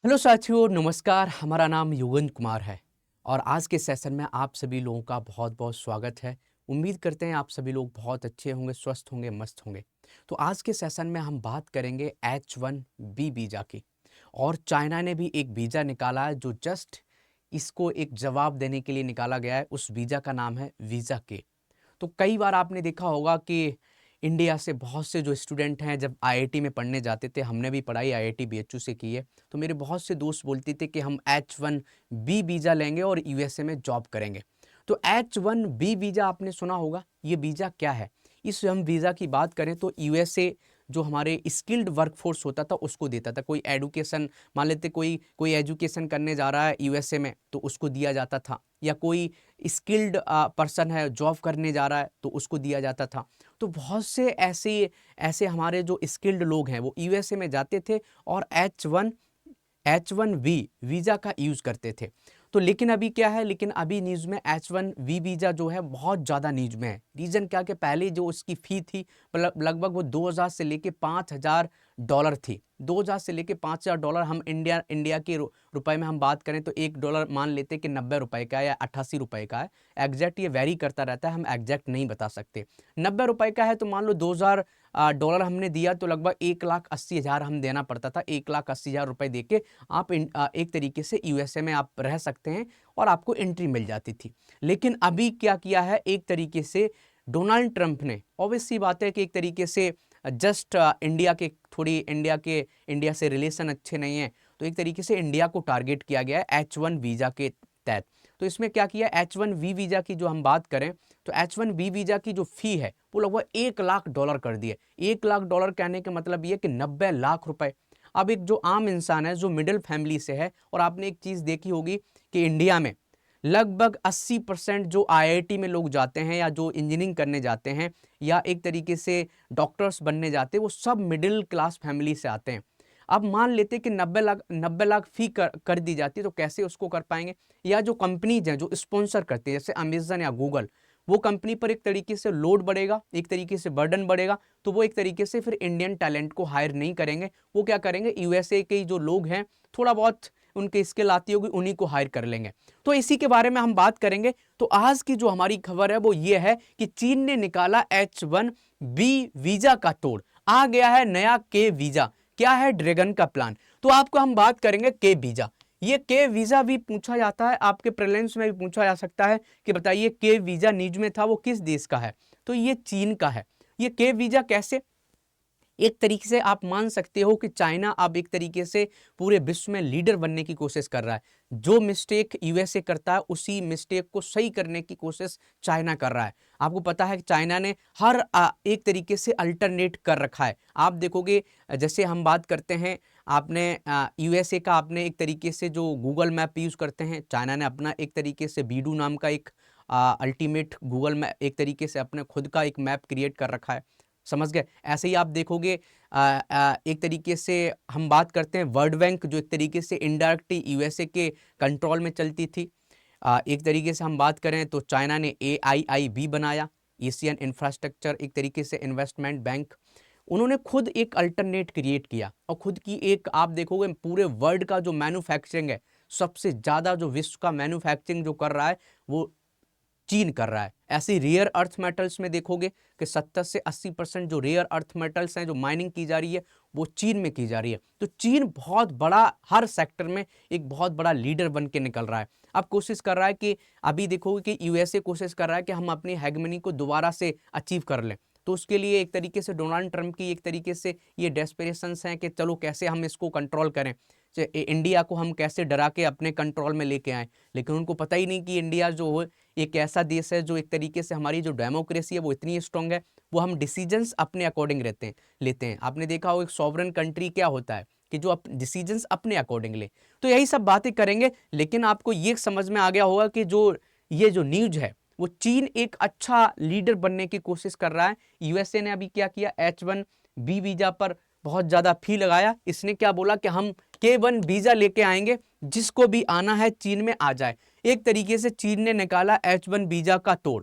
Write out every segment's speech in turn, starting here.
Hello साथियों, नमस्कार। हमारा नाम युगंध कुमार है और आज के सेशन में आप सभी लोगों का बहुत बहुत स्वागत है। उम्मीद करते हैं आप सभी लोग बहुत अच्छे होंगे, स्वस्थ होंगे, मस्त होंगे। तो आज के सेशन में हम बात करेंगे H1B वीज़ा की। और चाइना ने भी एक वीज़ा निकाला है जो जस्ट इसको एक जवाब देने के लिए निकाला गया है। उस वीज़ा का नाम है वीज़ा के। तो कई बार आपने देखा होगा कि इंडिया से बहुत से जो स्टूडेंट हैं जब आईआईटी में पढ़ने जाते थे, हमने भी पढ़ाई आईआईटी बीएचयू से की है, तो मेरे बहुत से दोस्त बोलते थे कि हम H1B वीज़ा लेंगे और यूएसए में जॉब करेंगे। तो H1B वीज़ा आपने सुना होगा, ये वीज़ा क्या है? इस हम वीज़ा की बात करें तो यूएसए जो हमारे स्किल्ड वर्कफोर्स होता था उसको देता था। कोई एडुकेशन, मान लेते कोई कोई एजुकेशन करने जा रहा है यूएसए में तो उसको दिया जाता था, या कोई स्किल्ड पर्सन है जॉब करने जा रहा है तो उसको दिया जाता था। तो बहुत से ऐसे ऐसे हमारे जो स्किल्ड लोग हैं वो यूएसए में जाते थे और H1B वीज़ा का यूज़ करते थे। तो लेकिन अभी क्या है, लेकिन अभी न्यूज़ में H1B वीज़ा जो है बहुत ज़्यादा न्यूज़ में है। रीज़न क्या कि पहले जो उसकी फ़ी थी लगभग वो 2000 से लेके $5000 थी। 2000 से लेके $5000 हम इंडिया के रुपए में हम बात करें तो $1 मान लेते कि 90 रुपए का है या 88 रुपए का है। एग्जैक्ट ये वेरी करता रहता है, हम एग्जैक्ट नहीं बता सकते। 90 रुपए का है तो मान लो 2000 डॉलर हमने दिया तो लगभग 1,80,000 हम देना पड़ता था। 1,80,000 रुपए दे के आप एक तरीके से यूएसए में आप रह सकते हैं और आपको एंट्री मिल जाती थी। लेकिन अभी क्या किया है, एक तरीके से डोनाल्ड ट्रंप ने, ऑब्वियस सी बात है कि एक तरीके से जस्ट इंडिया से रिलेशन अच्छे नहीं है, तो एक तरीके से इंडिया को टारगेट किया गया है H1 वीज़ा के तहत। तो इसमें क्या किया, H1B वीज़ा की जो हम बात करें तो H1B वीज़ा की जो फ़ी है वो लगभग $1,00,000 कर दी है। $1,00,000 कहने का मतलब ये कि 90 लाख रुपए। अब एक जो आम इंसान है जो मिडिल फैमिली से है, और आपने एक चीज़ देखी होगी कि इंडिया में लगभग 80% जो आईआईटी में लोग जाते हैं या जो इंजीनियरिंग करने जाते हैं या एक तरीके से डॉक्टर्स बनने जाते हैं, वो सब मिडिल क्लास फैमिली से आते हैं। अब मान लेते कि 90 लाख फी कर दी जाती है तो कैसे उसको कर पाएंगे? या जो कंपनीज हैं जो स्पॉन्सर करती है जैसे अमेजन या गूगल, वो कंपनी पर एक तरीके से लोड बढ़ेगा, एक तरीके से बर्डन बढ़ेगा, तो वो एक तरीके से फिर इंडियन टैलेंट को हायर नहीं करेंगे। वो क्या करेंगे, यूएसए के जो लोग हैं थोड़ा बहुत उनके स्किल आती होगी उन्हीं को हायर कर लेंगे। तो इसी के बारे में हम बात करेंगे। तो आज की जो हमारी खबर है वो ये है कि चीन ने निकाला H1B वीजा का तोड़। आ गया है नया के वीजा। क्या है ड्रैगन का प्लान? तो आपको हम बात करेंगे के वीजा। ये के वीजा भी पूछा जाता है, आपके प्रीलिम्स में भी पूछा जा सकता है कि बताइए के वीजा न्यूज में था वो किस देश का है? तो ये चीन का है। ये के वीजा कैसे? एक तरीके से आप मान सकते हो कि चाइना अब एक तरीके से पूरे विश्व में लीडर बनने की कोशिश कर रहा है। जो मिस्टेक यूएसए करता है उसी मिस्टेक को सही करने की कोशिश चाइना कर रहा है। आपको पता है कि चाइना ने हर एक तरीके से अल्टरनेट कर रखा है। आप देखोगे जैसे हम बात करते हैं, आपने यूएसए का आपने एक तरीके से जो गूगल मैप यूज़ करते हैं, चाइना ने अपना एक तरीके से बीडू नाम का एक अल्टीमेट गूगल मैप, एक तरीके से अपने खुद का एक मैप क्रिएट कर रखा है। समझ गए? ऐसे ही आप देखोगे एक तरीके से हम बात करते हैं वर्ल्ड बैंक, जो एक तरीके से इनडायरेक्टली यूएसए के कंट्रोल में चलती थी। एक तरीके से हम बात करें तो चाइना ने AIIB बनाया, एशियन इंफ्रास्ट्रक्चर एक तरीके से इन्वेस्टमेंट बैंक। उन्होंने खुद एक अल्टरनेट क्रिएट किया और खुद की एक, आप देखोगे पूरे वर्ल्ड का जो मैन्युफैक्चरिंग है, सबसे ज़्यादा जो विश्व का मैन्युफैक्चरिंग जो कर रहा है वो चीन कर रहा है। ऐसे रेयर अर्थ मेटल्स में देखोगे कि 70 से 80% जो रेयर अर्थ मेटल्स हैं जो माइनिंग की जा रही है वो चीन में की जा रही है। तो चीन बहुत बड़ा, हर सेक्टर में एक बहुत बड़ा लीडर बन के निकल रहा है। अब कोशिश कर रहा है कि अभी देखोगे कि यूएसए कोशिश कर रहा है कि हम अपनी हेगमनी को दोबारा से अचीव कर लें। तो उसके लिए एक तरीके से डोनाल्ड ट्रंप की एक तरीके से ये डेस्परेशंस हैं कि चलो कैसे हम इसको कंट्रोल करें, इंडिया को हम कैसे डरा के अपने कंट्रोल में लेके आएं। लेकिन उनको पता ही नहीं कि इंडिया जो हो एक ऐसा देश है जो एक तरीके से हमारी जो डेमोक्रेसी है वो इतनी स्ट्रांग है, वो हम डिसीजंस अपने अकॉर्डिंग लेते हैं। आपने देखा हो एक सॉवरन कंट्री क्या होता है कि जो डिसीजंस अपने अकॉर्डिंग ले। तो यही सब बातें करेंगे, लेकिन आपको ये समझ में आ गया होगा कि जो ये जो न्यूज है वो चीन एक अच्छा लीडर बनने की कोशिश कर रहा है। यूएसए ने अभी क्या किया, H1B वीजा पर बहुत ज्यादा फी लगाया। इसने क्या बोला कि हम K1 वीजा लेके आएंगे, जिसको भी आना है चीन में आ जाए। एक तरीके से चीन ने निकाला H1 वीजा का तोड़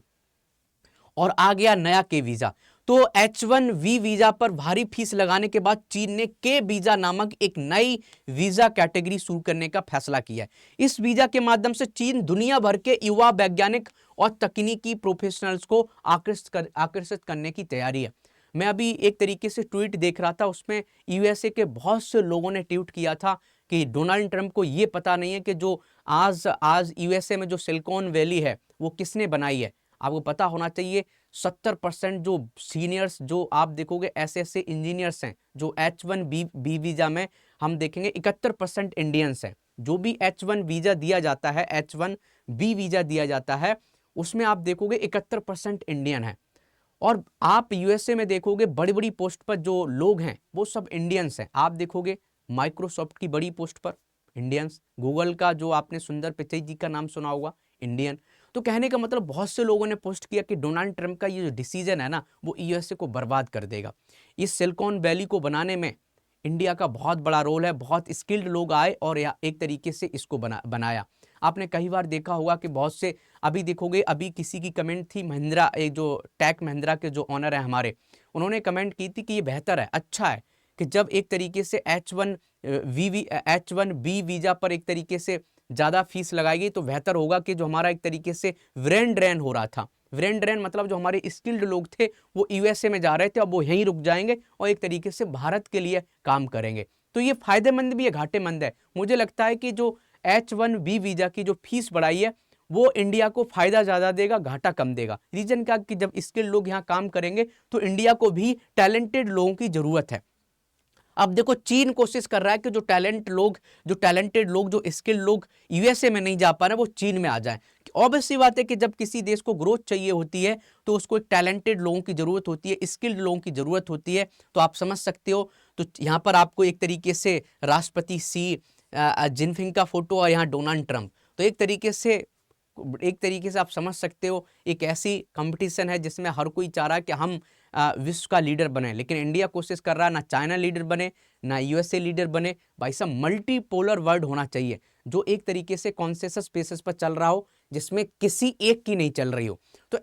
और आ गया नया के वीजा। तो H1B वीजा पर भारी फीस लगाने के बाद चीन ने के वीजा नामक एक नई वीजा कैटेगरी शुरू करने का फैसला किया है। इस वीजा के माध्यम से चीन दुनिया भर के युवा वैज्ञानिक और तकनीकी प्रोफेशनल्स को आकर्षित करने की तैयारी है। मैं अभी एक तरीके से ट्वीट देख रहा था, उसमें यूएसए के बहुत से लोगों ने ट्वीट किया था कि डोनाल्ड ट्रंप को ये पता नहीं है कि जो आज यूएसए में जो सिलिकॉन वैली है वो किसने बनाई है। आपको पता होना चाहिए 70% जो सीनियर्स जो आप देखोगे ऐसे इंजीनियर्स हैं जो H1B वीजा में हम देखेंगे 71% इंडियंस हैं। जो भी H1 वीजा दिया जाता है, H1B वीजा दिया जाता है, उसमें आप देखोगे 71% इंडियन है। और आप यूएसए में देखोगे बड़ी बड़ी पोस्ट पर जो लोग हैं वो सब इंडियंस हैं। आप देखोगे माइक्रोसॉफ्ट की बड़ी पोस्ट पर इंडियंस, गूगल का जो आपने सुंदर पिचाई जी का नाम सुना होगा, इंडियन। तो कहने का मतलब बहुत से लोगों ने पोस्ट किया कि डोनाल्ड ट्रंप का ये जो डिसीजन है ना वो यूएसए को बर्बाद कर देगा। इस सिलिकॉन वैली को बनाने में इंडिया का बहुत बड़ा रोल है, बहुत स्किल्ड लोग आए और एक तरीके से इसको बनाया। आपने कई बार देखा होगा कि बहुत से, अभी देखोगे अभी किसी की कमेंट थी, महिंद्रा, एक जो टेक महिंद्रा के जो ऑनर है हमारे, उन्होंने कमेंट की थी कि ये बेहतर है, अच्छा है कि जब एक तरीके से H1B वीजा पर एक तरीके से ज़्यादा फीस लगाएगी तो बेहतर होगा कि जो हमारा एक तरीके से ब्रेन ड्रेन हो रहा था, ब्रेन ड्रेन मतलब जो हमारे स्किल्ड लोग थे वो यूएसए में जा रहे थे, अब वो यहीं रुक जाएंगे और एक तरीके से भारत के लिए काम करेंगे। तो ये फायदेमंद भी है, घाटेमंद है। मुझे लगता है कि जो H1B वीजा की जो फीस बढ़ाई है वो इंडिया को फायदा ज़्यादा देगा, घाटा कम देगा। रीजन क्या कि जब स्किल्ड लोग यहाँ काम करेंगे तो इंडिया को भी टैलेंटेड लोगों की ज़रूरत है। अब देखो चीन कोशिश कर रहा है कि जो टैलेंटेड लोग, जो स्किल्ड लोग यूएसए में नहीं जा पा रहे वो चीन में आ जाएं। ऑब्वियस सी बात है कि जब किसी देश को ग्रोथ चाहिए होती है तो उसको एक टैलेंटेड लोगों की जरूरत होती है, स्किल्ड लोगों की जरूरत होती है। तो आप समझ सकते हो, तो यहाँ पर आपको एक तरीके से राष्ट्रपति सी जिनपिंग का फोटो और यहाँ डोनाल्ड ट्रंप, तो एक तरीके से आप समझ सकते हो एक ऐसी कंपटीशन है जिसमें हर कोई चाह रहा है कि हम विश्व का लीडर बने, लेकिन इंडिया कोशिश कर रहा है ना चाइना लीडर बने ना यूएसए लीडर बने। भाई साहब मल्टीपोलर वर्ल्ड होना चाहिए जो एक तरीके से कॉन्सेंसस बेसिस पर चल रहा हो, जिसमें किसी एक की नहीं चल रही हो। तो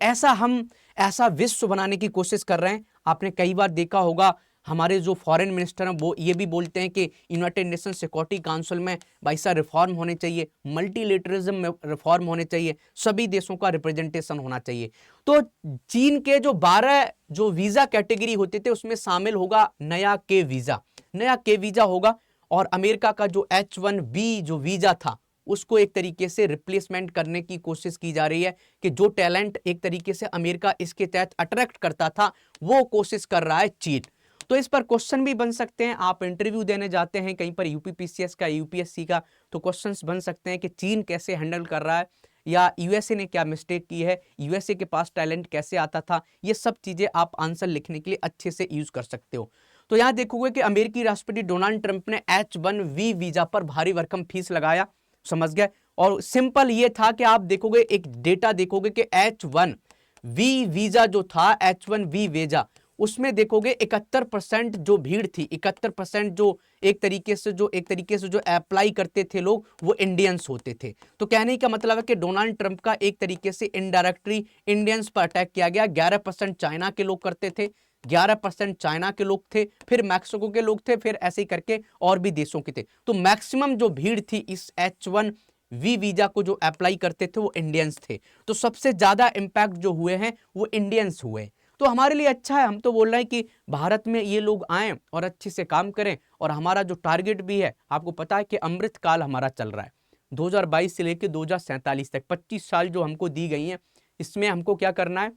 ऐसा विश्व बनाने की कोशिश कर रहे हैं। आपने कई बार देखा होगा हमारे जो फॉरेन मिनिस्टर हैं वो ये भी बोलते हैं कि यूनाइटेड नेशन सिक्योरिटी काउंसिल में भाई साहब रिफॉर्म होने चाहिए, मल्टीलेटरिज्म में रिफॉर्म होने चाहिए, सभी देशों का रिप्रेजेंटेशन होना चाहिए। तो चीन के जो 12 जो वीजा कैटेगरी होते थे उसमें शामिल होगा नया के वीजा होगा। और अमेरिका का जो H1B जो वीजा था उसको एक तरीके से रिप्लेसमेंट करने की कोशिश की जा रही है कि जो टैलेंट एक तरीके से अमेरिका इसके तहत अट्रैक्ट करता था वो कोशिश कर रहा है चीन। तो इस पर क्वेश्चन भी बन सकते हैं, आप इंटरव्यू देने जाते हैं कहीं पर यूपीपीसीएस का, यूपीएससी का, तो क्वेश्चंस बन सकते हैं कि चीन कैसे हैंडल कर रहा है या यूएसए ने क्या मिस्टेक की है, यूएसए के पास टैलेंट कैसे आता था। ये सब चीजें आप आंसर लिखने के लिए अच्छे से यूज कर सकते हो। तो यहाँ देखोगे कि अमेरिकी राष्ट्रपति डोनाल्ड ट्रंप ने H1B वीजा पर भारी भरकम फीस लगाया, समझ गए। और सिंपल ये था कि आप देखोगे एक डेटा देखोगे कि H1B वीजा जो था, H1B वीजा, उसमें देखोगे 71% जो भीड़ थी, 71% जो एक तरीके से जो अप्लाई करते थे लोग वो इंडियंस होते थे। तो कहने का मतलब है कि डोनाल्ड ट्रंप का एक तरीके से इनडायरेक्टली इंडियंस पर अटैक किया गया। 11% चाइना के लोग करते थे, 11% चाइना के लोग थे, फिर मैक्सिको के लोग थे, फिर ऐसे ही करके और भी देशों के थे। तो मैक्सिमम जो भीड़ थी इस H1B वीजा को जो अप्लाई करते थे वो इंडियंस थे। तो सबसे ज्यादा इंपैक्ट जो हुए हैं वो इंडियंस हुए। तो हमारे लिए अच्छा है, हम तो बोल रहे हैं कि भारत में ये लोग आएं और अच्छे से काम करें। और हमारा जो टारगेट भी है, आपको पता है कि अमृत काल हमारा चल रहा है 2022 से लेकर 2047 तक, 25 साल जो हमको दी गई हैं, इसमें हमको क्या करना है,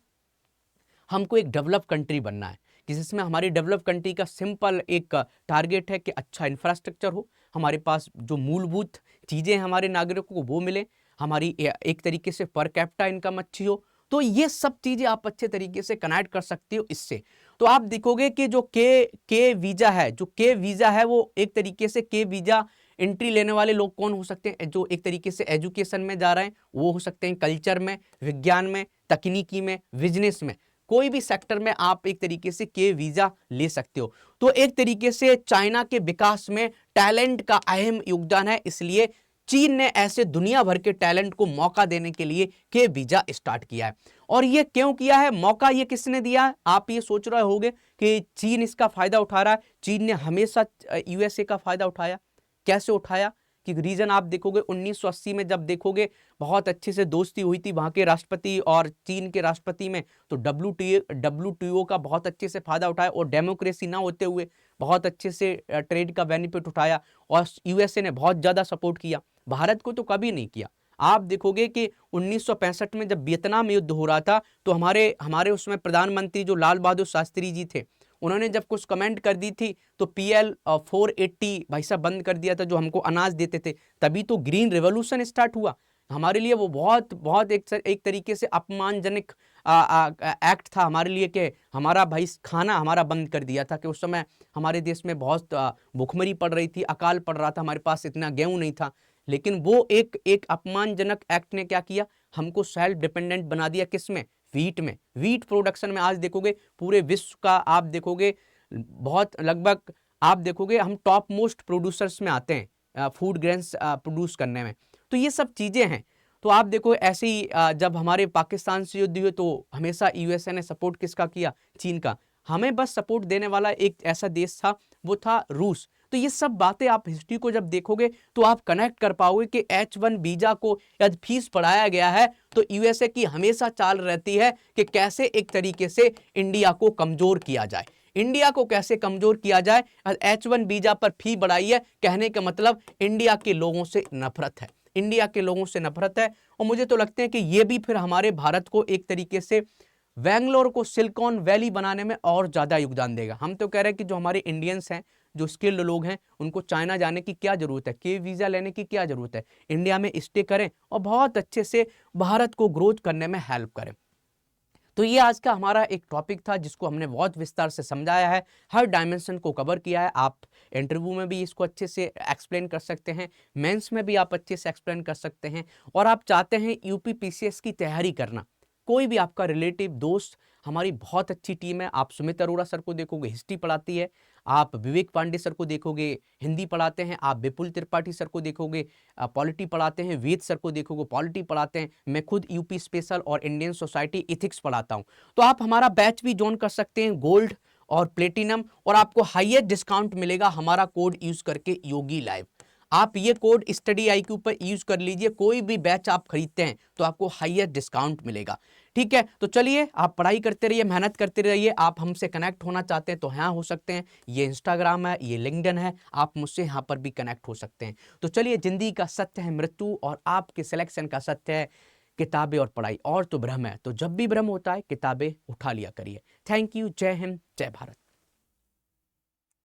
हमको एक डेवलप कंट्री बनना है कि जिसमें हमारी डेवलप कंट्री का सिंपल एक टारगेट है कि अच्छा इंफ्रास्ट्रक्चर हो, हमारे पास जो मूलभूत चीज़ें हमारे नागरिकों को वो मिले, हमारी एक तरीके से पर कैपिटा इनकम अच्छी हो। तो ये सब चीज़ें आप अच्छे तरीके से कनेक्ट कर सकते हो इससे। तो आप देखोगे कि जो के वीज़ा है, जो के वीज़ा है वो एक तरीके से के वीज़ा एंट्री लेने वाले लोग कौन हो सकते हैं, जो एक तरीके से एजुकेशन में जा रहे हैं, वो हो सकते हैं कल्चर में, विज्ञान में, तकनीकी में, बिजनेस में, कोई भी सेक्टर में आप एक तरीके से के वीजा ले सकते हो। तो एक तरीके से चाइना के विकास में टैलेंट का अहम योगदान है, इसलिए चीन ने ऐसे दुनिया भर के टैलेंट को मौका देने के लिए के वीजा स्टार्ट किया है। और ये क्यों किया है, मौका ये किसने दिया है? आप ये सोच रहे होंगे कि चीन इसका फायदा उठा रहा है। चीन ने हमेशा यूएसए का फायदा उठाया। कैसे उठाया कि रीजन आप देखोगे 1980 में जब देखोगे बहुत अच्छे से दोस्ती हुई थी वहां के राष्ट्रपति और चीन के राष्ट्रपति में, तो डब्ल्यूटीओ का बहुत अच्छे से फायदा उठाया और डेमोक्रेसी ना होते हुए बहुत अच्छे से ट्रेड का बेनिफिट उठाया और यूएसए ने बहुत ज्यादा सपोर्ट किया। भारत को तो कभी नहीं किया। आप देखोगे कि 1965 में जब वियतनाम युद्ध हो रहा था तो हमारे उसमें प्रधानमंत्री जो लाल बहादुर शास्त्री जी थे, उन्होंने जब कुछ कमेंट कर दी थी तो PL 480 भाई साहब बंद कर दिया था जो हमको अनाज देते थे। तभी तो ग्रीन रेवोल्यूशन स्टार्ट हुआ। हमारे लिए वो बहुत बहुत एक तरीके से अपमानजनक एक्ट था हमारे लिए कि हमारा भाई खाना हमारा बंद कर दिया था कि उस समय हमारे देश में बहुत भुखमरी पड़ रही थी, अकाल पड़ रहा था, हमारे पास इतना गेहूं नहीं था। लेकिन वो एक अपमानजनक एक्ट ने क्या किया, हमको सेल्फ डिपेंडेंट बना दिया। किसमें? वीट में। वीट प्रोडक्शन में आज देखोगे पूरे विश्व का आप देखोगे बहुत लगभग आप देखोगे हम टॉप मोस्ट प्रोड्यूसर्स में आते हैं फूड ग्रेन्स प्रोड्यूस करने में। तो ये सब चीजें हैं। तो आप देखो ऐसे ही जब हमारे पाकिस्तान से युद्ध हुए तो हमेशा यूएसए ने सपोर्ट किसका किया? चीन का। हमें बस सपोर्ट देने वाला एक ऐसा देश था, वो था रूस। तो ये सब बातें आप हिस्ट्री को जब देखोगे तो आप कनेक्ट कर पाओगे कि H1 वीजा को यदि फीस बढ़ाया गया है तो यूएसए की हमेशा चाल रहती है कि कैसे एक तरीके से इंडिया को कमजोर किया जाए। इंडिया को कैसे कमजोर किया जाए, H1 वीजा पर फी बढ़ाई है, कहने का मतलब इंडिया के लोगों से नफरत है। इंडिया के लोगों से नफरत है। और मुझे तो लगता है कि ये भी फिर हमारे भारत को एक तरीके से बेंगलोर को सिलिकॉन वैली बनाने में और ज्यादा योगदान देगा। हम तो कह रहे हैं कि जो हमारे इंडियंस हैं, जो स्किल्ड लोग हैं, उनको चाइना जाने की क्या जरूरत है, के वीजा लेने की क्या जरूरत है, इंडिया में स्टे करें और बहुत अच्छे से भारत को ग्रोथ करने में हेल्प करें। तो ये आज का हमारा एक टॉपिक था जिसको हमने बहुत विस्तार से समझाया है, हर डायमेंशन को कवर किया है। आप इंटरव्यू में भी इसको अच्छे से एक्सप्लेन कर सकते हैं, मेंस में भी आप अच्छे से एक्सप्लेन कर सकते हैं। और आप चाहते हैं यूपी पीसीएस की तैयारी करना, कोई भी आपका रिलेटिव दोस्त, हमारी बहुत अच्छी टीम है। आप सुमित अरोड़ा सर को देखोगे, हिस्ट्री पढ़ाती है। आप विवेक पांडे सर को देखोगे, हिंदी पढ़ाते हैं। आप विपुल त्रिपाठी सर को देखोगे, पॉलिटी पढ़ाते हैं। वेद सर को देखोगे, पॉलिटी पढ़ाते हैं। मैं खुद यूपी स्पेशल और इंडियन सोसाइटी इथिक्स पढ़ाता हूं। तो आप हमारा बैच भी ज्वाइन कर सकते हैं, गोल्ड और प्लेटिनम, और आपको हाईएस्ट डिस्काउंट मिलेगा हमारा कोड यूज करके, योगी लाइव। आप ये कोड स्टडी IQ पर यूज कर लीजिए। कोई भी बैच आप खरीदते हैं तो आपको हाईएस्ट डिस्काउंट मिलेगा। ठीक है, तो चलिए आप पढ़ाई करते रहिए, मेहनत करते रहिए। आप हमसे कनेक्ट होना चाहते हैं तो यहाँ हो सकते हैं, ये इंस्टाग्राम है, ये लिंक्डइन है, आप मुझसे यहाँ पर भी कनेक्ट हो सकते हैं। तो चलिए, जिंदगी का सत्य है मृत्यु और आपके सिलेक्शन का सत्य है किताबें और पढ़ाई। और तो भ्रम है, तो जब भी भ्रम होता है किताबें उठा लिया करिए। Thank you. जय हिंद, जय भारत।